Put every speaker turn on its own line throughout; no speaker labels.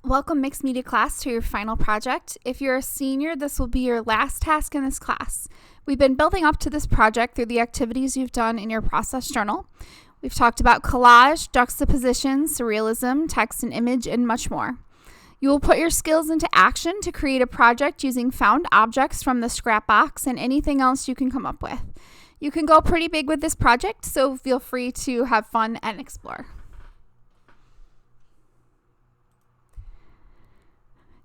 Welcome Mixed Media class to your final project. If you're a senior, this will be your last task in this class. We've been building up to this project through the activities you've done in your process journal. We've talked about collage, juxtaposition, surrealism, text and image, and much more. You will put your skills into action to create a project using found objects from the scrap box and anything else you can come up with. You can go pretty big with this project, so feel free to have fun and explore.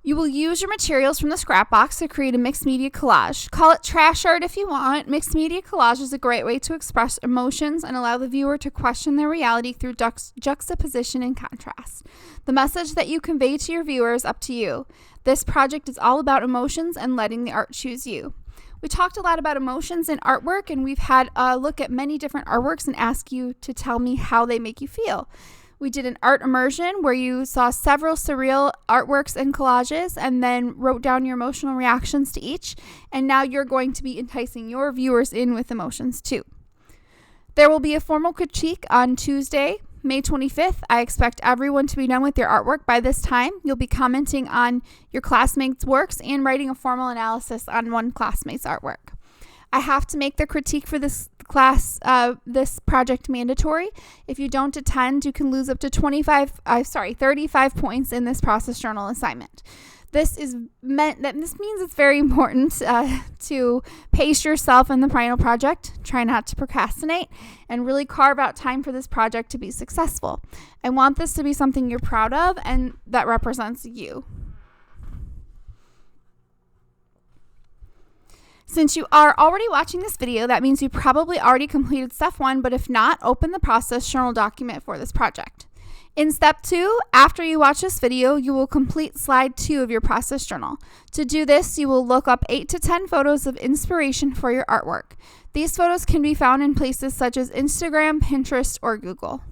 You will use your materials from the scrap box to create a mixed media collage. Call it trash art if you want. Mixed media collage is a great way to express emotions and allow the viewer to question their reality through juxtaposition and contrast. The message that you convey to your viewer is up to you. This project is all about emotions and letting the art choose you. We talked a lot about emotions in artwork, and we've had a look at many different artworks and ask you to tell me how they make you feel. We did an art immersion where you saw several surreal artworks and collages and then wrote down your emotional reactions to each. And now you're going to be enticing your viewers in with emotions too. There will be a formal critique on Tuesday, May 25th. I expect everyone to be done with their artwork by this time. You'll be commenting on your classmates' works and writing a formal analysis on one classmate's artwork. I have to make the critique for this class, this project mandatory. If you don't attend, you can lose up to 35 points in this process journal assignment. This means it's very important to pace yourself in the final project. Try not to procrastinate and really carve out time for this project to be successful. I want this to be something you're proud of and that represents you. Since you are already watching this video, that means you probably already completed step 1, but if not, open the process journal document for this project. In step 2, after you watch this video, you will complete slide 2 of your process journal. To do this, you will look up 8 to 10 photos of inspiration for your artwork. These photos can be found in places such as Instagram, Pinterest, or Google.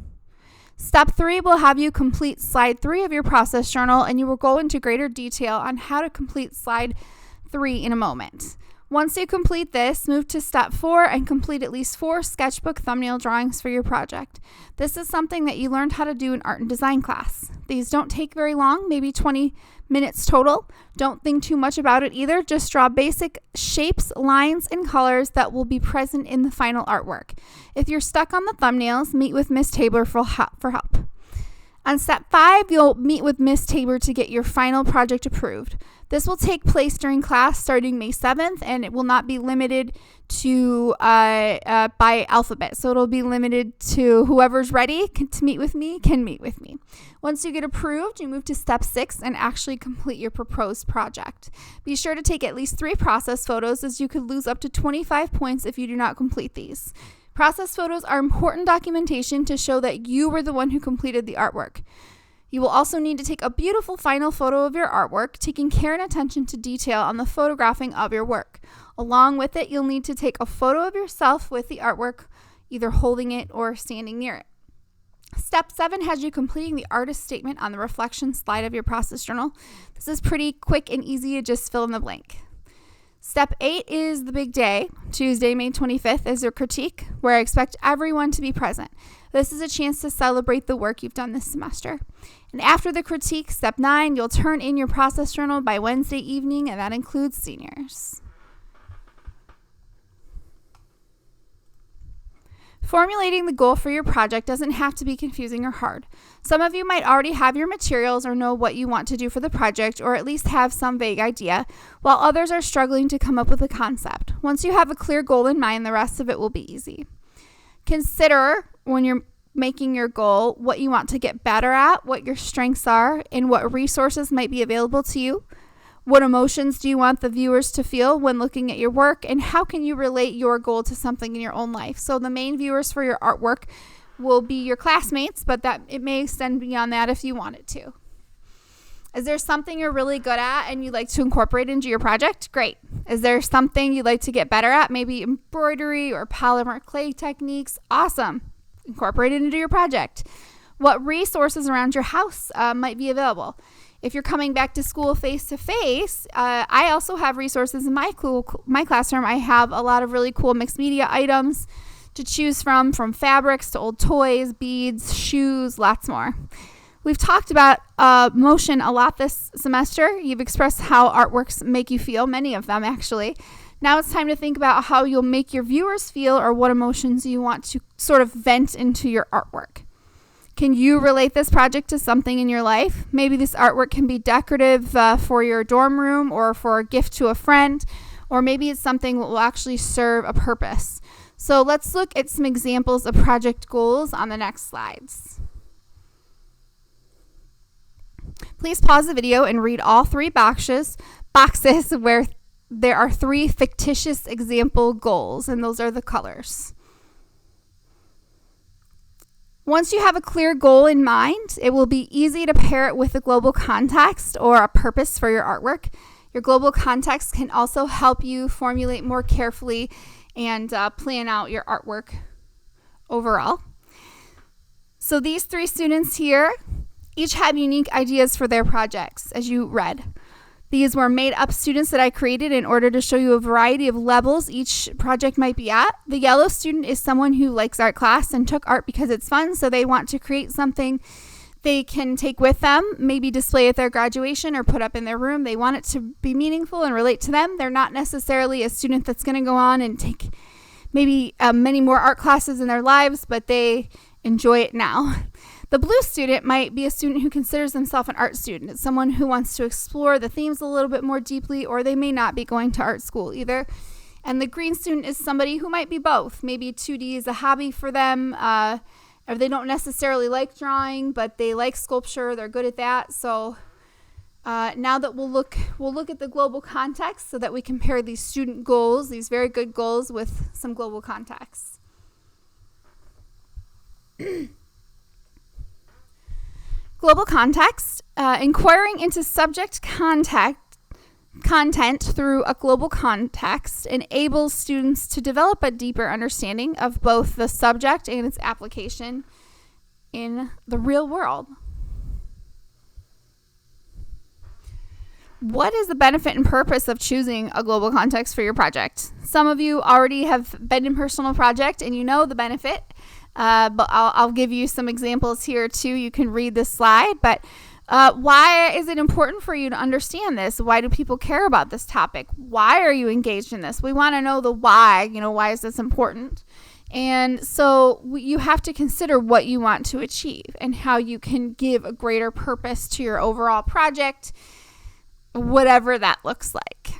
Step 3 will have you complete slide 3 of your process journal, and you will go into greater detail on how to complete slide 3 in a moment. Once you complete this, move to step 4 and complete at least 4 sketchbook thumbnail drawings for your project. This is something that you learned how to do in art and design class. These don't take very long, maybe 20 minutes total. Don't think too much about it either. Just draw basic shapes, lines, and colors that will be present in the final artwork. If you're stuck on the thumbnails, meet with Ms. Tabor for help. On step 5, you'll meet with Ms. Tabor to get your final project approved. This will take place during class starting May 7th, and it will not be limited to by alphabet. So it'll be limited to whoever's ready to meet with me can meet with me. Once you get approved, you move to step 6 and actually complete your proposed project. Be sure to take at least 3 process photos, as you could lose up to 25 points if you do not complete these. Process photos are important documentation to show that you were the one who completed the artwork. You will also need to take a beautiful final photo of your artwork, taking care and attention to detail on the photographing of your work. Along with it, you'll need to take a photo of yourself with the artwork, either holding it or standing near it. Step 7 has you completing the artist statement on the reflection slide of your process journal. This is pretty quick and easy to just fill in the blank. Step 8 is the big day. Tuesday, May 25th is your critique, where I expect everyone to be present. This is a chance to celebrate the work you've done this semester. And after the critique, step 9, you'll turn in your process journal by Wednesday evening, and that includes seniors. Formulating the goal for your project doesn't have to be confusing or hard. Some of you might already have your materials or know what you want to do for the project, or at least have some vague idea, while others are struggling to come up with a concept. Once you have a clear goal in mind, the rest of it will be easy. Consider, when you're making your goal, what you want to get better at, what your strengths are, and what resources might be available to you. What emotions do you want the viewers to feel when looking at your work, and how can you relate your goal to something in your own life? So the main viewers for your artwork will be your classmates, but that it may extend beyond that if you want it to. Is there something you're really good at and you'd like to incorporate into your project? Great. Is there something you'd like to get better at? Maybe embroidery or polymer clay techniques? Awesome. Incorporate it into your project. What resources around your house might be available? If you're coming back to school face-to-face, I also have resources in my classroom. I have a lot of really cool mixed media items to choose from fabrics to old toys, beads, shoes, lots more. We've talked about motion a lot this semester. You've expressed how artworks make you feel, many of them actually. Now it's time to think about how you'll make your viewers feel or what emotions you want to sort of vent into your artwork. Can you relate this project to something in your life? Maybe this artwork can be decorative for your dorm room or for a gift to a friend, or maybe it's something that will actually serve a purpose. So let's look at some examples of project goals on the next slides. Please pause the video and read all 3 boxes where there are 3 fictitious example goals, and those are the colors. Once you have a clear goal in mind, it will be easy to pair it with a global context or a purpose for your artwork. Your global context can also help you formulate more carefully and plan out your artwork overall. So these 3 students here each have unique ideas for their projects, as you read. These were made-up students that I created in order to show you a variety of levels each project might be at. The yellow student is someone who likes art class and took art because it's fun, so they want to create something they can take with them, maybe display at their graduation or put up in their room. They want it to be meaningful and relate to them. They're not necessarily a student that's going to go on and take maybe many more art classes in their lives, but they enjoy it now. The blue student might be a student who considers themselves an art student. It's someone who wants to explore the themes a little bit more deeply, or they may not be going to art school either. And the green student is somebody who might be both. Maybe 2D is a hobby for them, or they don't necessarily like drawing, but they like sculpture. They're good at that. So now that we'll look at the global context so that we compare these student goals, these very good goals, with some global context. Global context, inquiring into subject content through a global context enables students to develop a deeper understanding of both the subject and its application in the real world. What is the benefit and purpose of choosing a global context for your project? Some of you already have been in personal project and you know the benefit. But I'll give you some examples here too. You can read this slide, but why is it important for you to understand this? Why do people care about this topic? Why are you engaged in this? We want to know the why. Why is this important? And so you have to consider what you want to achieve and how you can give a greater purpose to your overall project, whatever that looks like.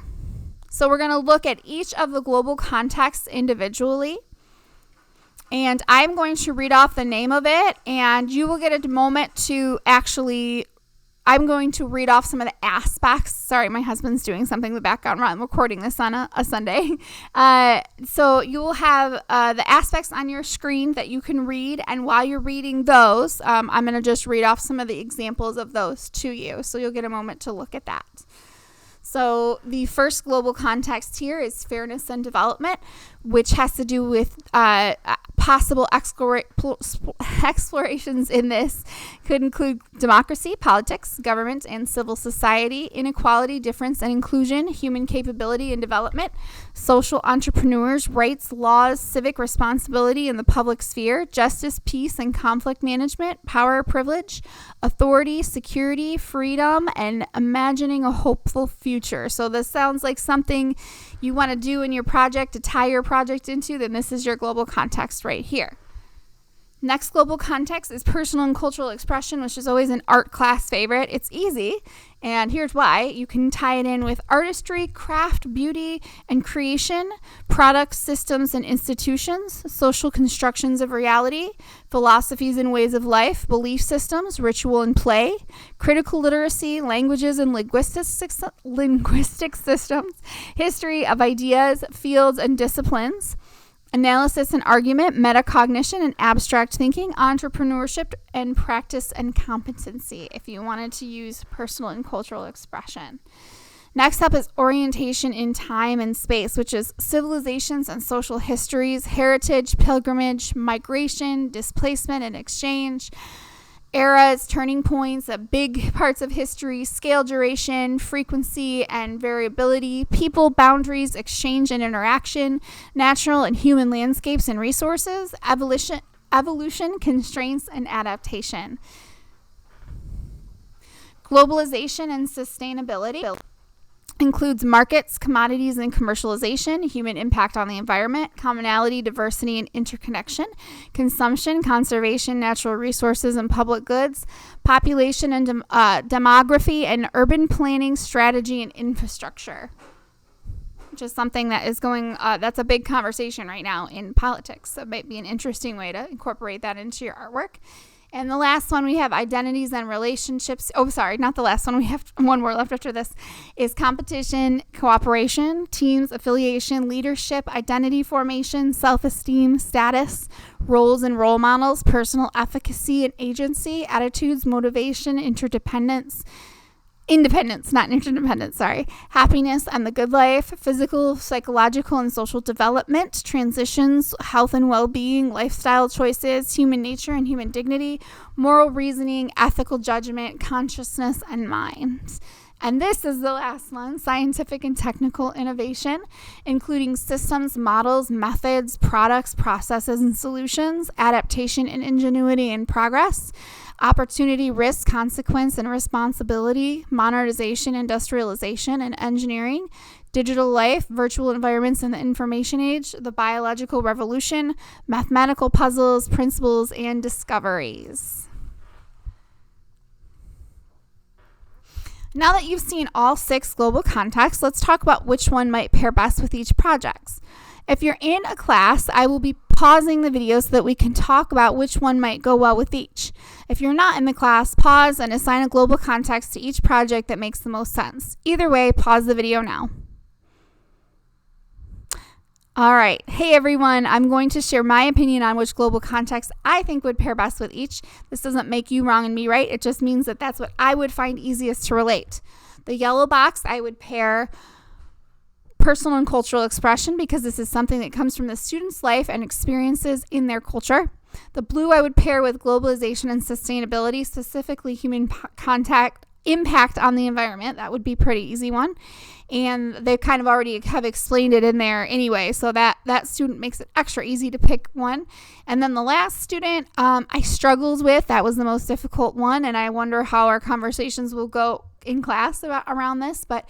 So we're going to look at each of the global contexts individually. And I'm going to read off the name of it, and you will get a moment to I'm going to read off some of the aspects. Sorry, my husband's doing something in the background. I'm recording this on a Sunday. So you will have the aspects on your screen that you can read, and while you're reading those, I'm going to just read off some of the examples of those to you. So you'll get a moment to look at that. So the first global context here is fairness and development, which has to do with possible explorations in this. Could include democracy, politics, government, and civil society, inequality, difference and inclusion, human capability and development, social entrepreneurs, rights, laws, civic responsibility in the public sphere, justice, peace, and conflict management, power, privilege, authority, security, freedom, and imagining a hopeful future. So this sounds like something you want to do in your project to tie your project into, then this is your global context right here. Next global context is personal and cultural expression, which is always an art class favorite. It's easy, and here's why. You can tie it in with artistry, craft, beauty, and creation, products, systems, and institutions, social constructions of reality, philosophies and ways of life, belief systems, ritual and play, critical literacy, languages and linguistic systems, history of ideas, fields, and disciplines, analysis and argument, metacognition and abstract thinking, entrepreneurship, and practice and competency, if you wanted to use personal and cultural expression. Next up is orientation in time and space, which is civilizations and social histories, heritage, pilgrimage, migration, displacement and exchange, eras, turning points, big parts of history, scale, duration, frequency, and variability, people, boundaries, exchange and interaction, natural and human landscapes and resources, evolution, constraints, and adaptation. Globalization and sustainability includes markets, commodities, and commercialization, human impact on the environment, commonality, diversity, and interconnection, consumption, conservation, natural resources, and public goods, population and demography, and urban planning, strategy, and infrastructure, which is something that is that's a big conversation right now in politics. So it might be an interesting way to incorporate that into your artwork. And the last one, we have identities and relationships. Oh, sorry, not the last one. We have one more left after this, is competition, cooperation, teams, affiliation, leadership, identity formation, self-esteem, status, roles and role models, personal efficacy and agency, attitudes, motivation, independence, not interdependence, happiness and the good life, physical, psychological, and social development, transitions, health and well-being, lifestyle choices, human nature and human dignity, moral reasoning, ethical judgment, consciousness, and mind. And this is the last one, scientific and technical innovation, including systems, models, methods, products, processes, and solutions, adaptation and ingenuity and progress, opportunity, risk, consequence, and responsibility, modernization, industrialization, and engineering, digital life, virtual environments in the information age, the biological revolution, mathematical puzzles, principles, and discoveries. Now that you've seen all 6 global contexts, let's talk about which one might pair best with each project. If you're in a class, I will be pausing the video so that we can talk about which one might go well with each. If you're not in the class, pause and assign a global context to each project that makes the most sense. Either way, pause the video now. All right. Hey, everyone. I'm going to share my opinion on which global context I think would pair best with each. This doesn't make you wrong and me right. It just means that that's what I would find easiest to relate. The yellow box, I would pair personal and cultural expression because this is something that comes from the student's life and experiences in their culture. The blue I would pair with globalization and sustainability, specifically human impact on the environment. That would be a pretty easy one. And they kind of already have explained it in there anyway, so that student makes it extra easy to pick one. And then the last student I struggled with, that was the most difficult one, and I wonder how our conversations will go in class around this, but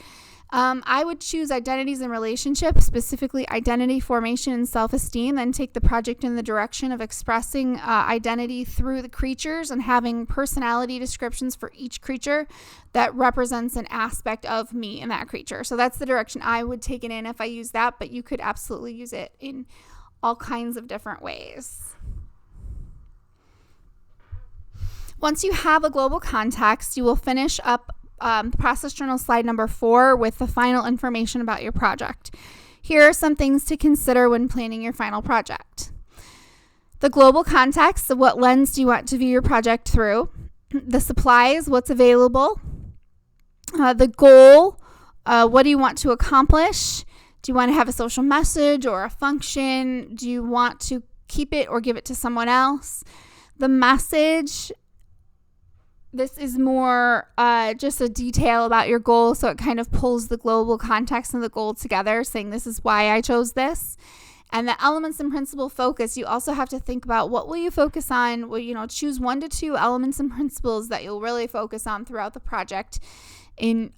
I would choose identities and relationships, specifically identity formation and self-esteem, then take the project in the direction of expressing identity through the creatures and having personality descriptions for each creature that represents an aspect of me in that creature. So that's the direction I would take it in if I use that, but you could absolutely use it in all kinds of different ways. Once you have a global context, you will finish up the process journal slide number 4 with the final information about your project. Here are some things to consider when planning your final project. The global context, of what lens do you want to view your project through? The supplies, what's available? The goal, what do you want to accomplish? Do you want to have a social message or a function? Do you want to keep it or give it to someone else? The message, this is more just a detail about your goal, so it kind of pulls the global context and the goal together, saying this is why I chose this. And the elements and principle focus, you also have to think about what will you focus on. Well, choose 1 to 2 elements and principles that you'll really focus on throughout the project in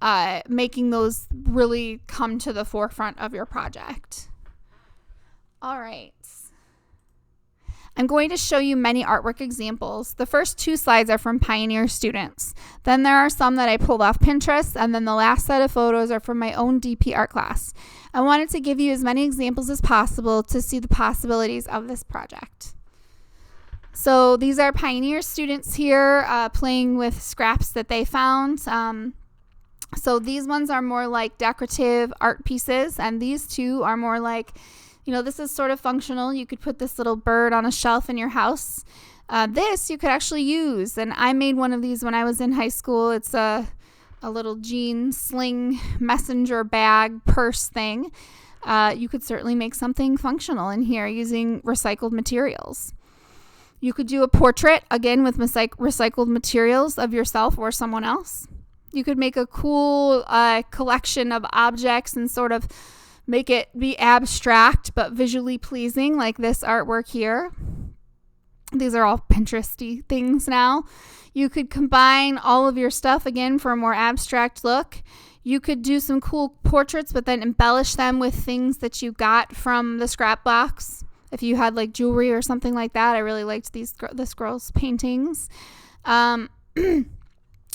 making those really come to the forefront of your project. All right. I'm going to show you many artwork examples. The first 2 slides are from Pioneer students. Then there are some that I pulled off Pinterest, and then the last set of photos are from my own DP art class. I wanted to give you as many examples as possible to see the possibilities of this project. So these are Pioneer students here playing with scraps that they found. So these ones are more like decorative art pieces, and these 2 are more like, this is sort of functional. You could put this little bird on a shelf in your house. This you could actually use, and I made one of these when I was in high school. It's a little jean sling messenger bag purse thing. You could certainly make something functional in here using recycled materials. You could do a portrait, again, with recycled materials of yourself or someone else. You could make a cool collection of objects and sort of make it be abstract but visually pleasing, like this artwork here. These are all Pinteresty things now. You could combine all of your stuff again for a more abstract look. You could do some cool portraits, but then embellish them with things that you got from the scrap box. If you had like jewelry or something like that, I really liked this girl's paintings.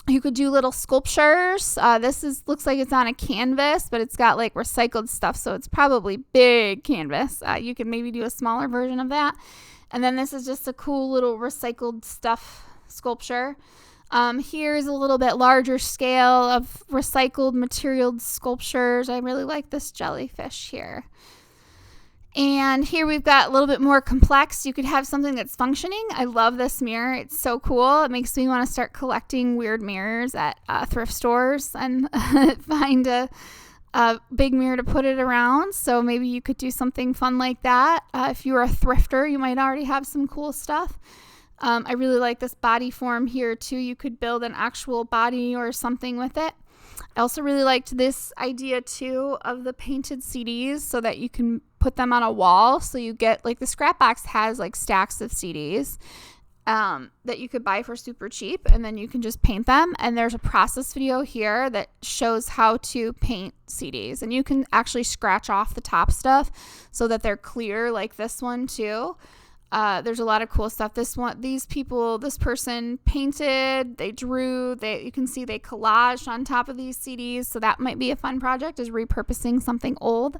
You could do little sculptures. Looks like it's on a canvas, but it's got like recycled stuff, so it's probably big canvas. You could maybe do a smaller version of that. And then this is just a cool little recycled stuff sculpture. Here's a little bit larger scale of recycled material sculptures. I really like this jellyfish here. And here we've got a little bit more complex. You could have something that's functioning. I love this mirror. It's so cool. It makes me want to start collecting weird mirrors at thrift stores and find a big mirror to put it around. So maybe you could do something fun like that. If you're a thrifter, you might already have some cool stuff. I really like this body form here too. You could build an actual body or something with it. I also really liked this idea too of the painted CDs so that you can put them on a wall. So you get like the scrap box has like stacks of CDs that you could buy for super cheap, and then you can just paint them. And there's a process video here that shows how to paint CDs, and you can actually scratch off the top stuff so that they're clear, like this one too. There's a lot of cool stuff. This person painted, they drew, you can see they collaged on top of these CDs. So that might be a fun project, is repurposing something old.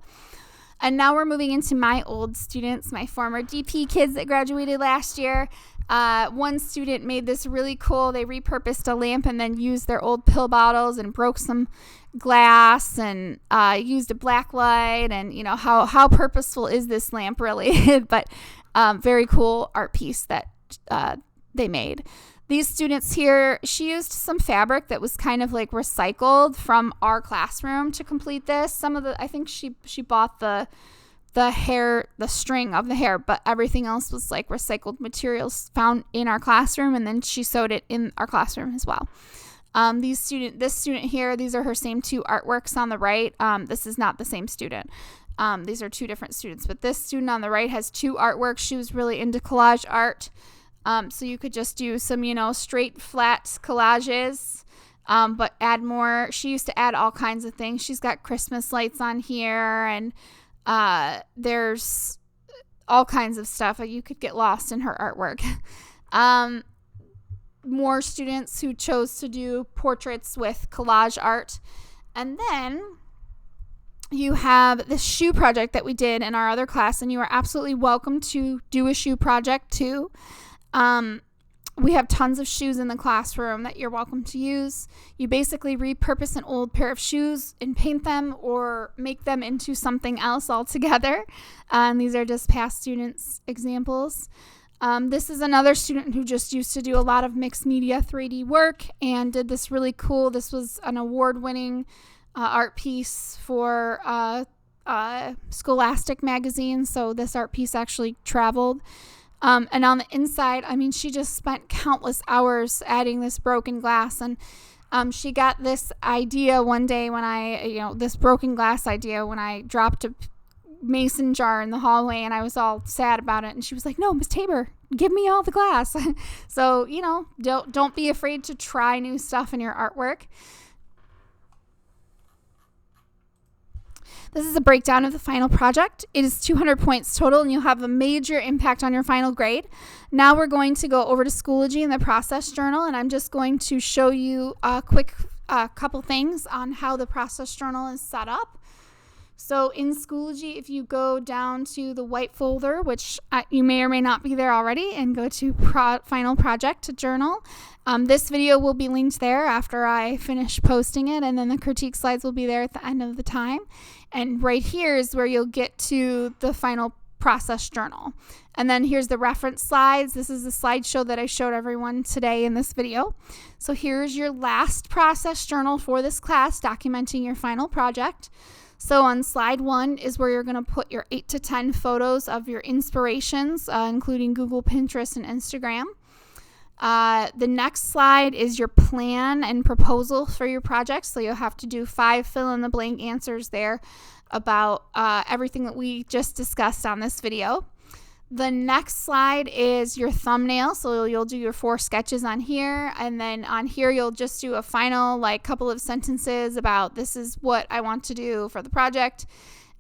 And now we're moving into my old students, my former DP kids that graduated last year. One student made this really cool. They repurposed a lamp and then used their old pill bottles and broke some glass and used a black light. And you know, how purposeful is this lamp really? But very cool art piece that they made. These students here, she used some fabric that was kind of like recycled from our classroom to complete this. I think she bought the string of the hair, but everything else was like recycled materials found in our classroom, and then she sewed it in our classroom as well. This student here, these are her same two artworks on the right. This is not the same student. These are two different students, but this student on the right has two artworks. She was really into collage art. So you could just do some, straight flat collages, but add more. She used to add all kinds of things. She's got Christmas lights on here, and there's all kinds of stuff. You could get lost in her artwork. More students who chose to do portraits with collage art. And then you have this shoe project that we did in our other class, and you are absolutely welcome to do a shoe project too. We have tons of shoes in the classroom that you're welcome to use. You basically repurpose an old pair of shoes and paint them or make them into something else altogether. These are just past students' examples. This is another student who just used to do a lot of mixed media 3D work and did this really cool. This was an award-winning art piece for Scholastic magazine. So this art piece actually traveled. And on the inside, she just spent countless hours adding this broken glass. And she got this idea one day when this broken glass idea when I dropped a mason jar in the hallway, and I was all sad about it. And she was like, "No, Miss Tabor, give me all the glass." So, don't be afraid to try new stuff in your artwork. This is a breakdown of the final project. It is 200 points total, and you'll have a major impact on your final grade. Now we're going to go over to Schoology and the process journal, and I'm just going to show you a quick couple things on how the process journal is set up. So in Schoology, if you go down to the white folder, which you may or may not be there already, and go to Final Project Journal, this video will be linked there after I finish posting it, and then the critique slides will be there at the end of the time. And right here is where you'll get to the final process journal. And then here's the reference slides. This is the slideshow that I showed everyone today in this video. So here's your last process journal for this class, documenting your final project. So on slide 1 is where you're going to put your 8 to 10 photos of your inspirations, including Google, Pinterest, and Instagram. The next slide is your plan and proposal for your project. So you'll have to do 5 fill-in-the-blank answers there about everything that we just discussed on this video. The next slide is your thumbnail. So you'll do your 4 sketches on here, and then on here you'll just do a final couple of sentences about this is what I want to do for the project.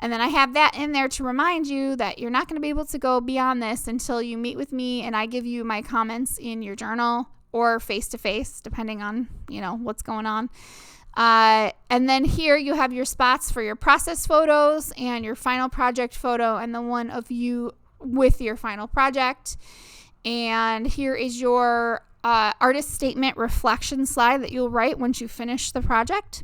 And then I have that in there to remind you that you're not going to be able to go beyond this until you meet with me and I give you my comments in your journal or face-to-face, depending on, what's going on. And then here you have your spots for your process photos and your final project photo and the one of you with your final project. And here is your artist statement reflection slide that you'll write once you finish the project.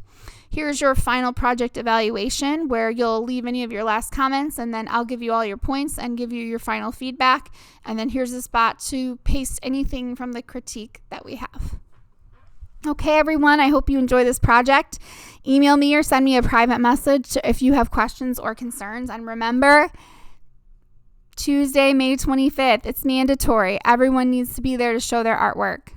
Here's your final project evaluation where you'll leave any of your last comments, and then I'll give you all your points and give you your final feedback. And then here's a spot to paste anything from the critique that we have. Okay, everyone, I hope you enjoy this project. Email me or send me a private message if you have questions or concerns. And remember, Tuesday, May 25th, it's mandatory. Everyone needs to be there to show their artwork.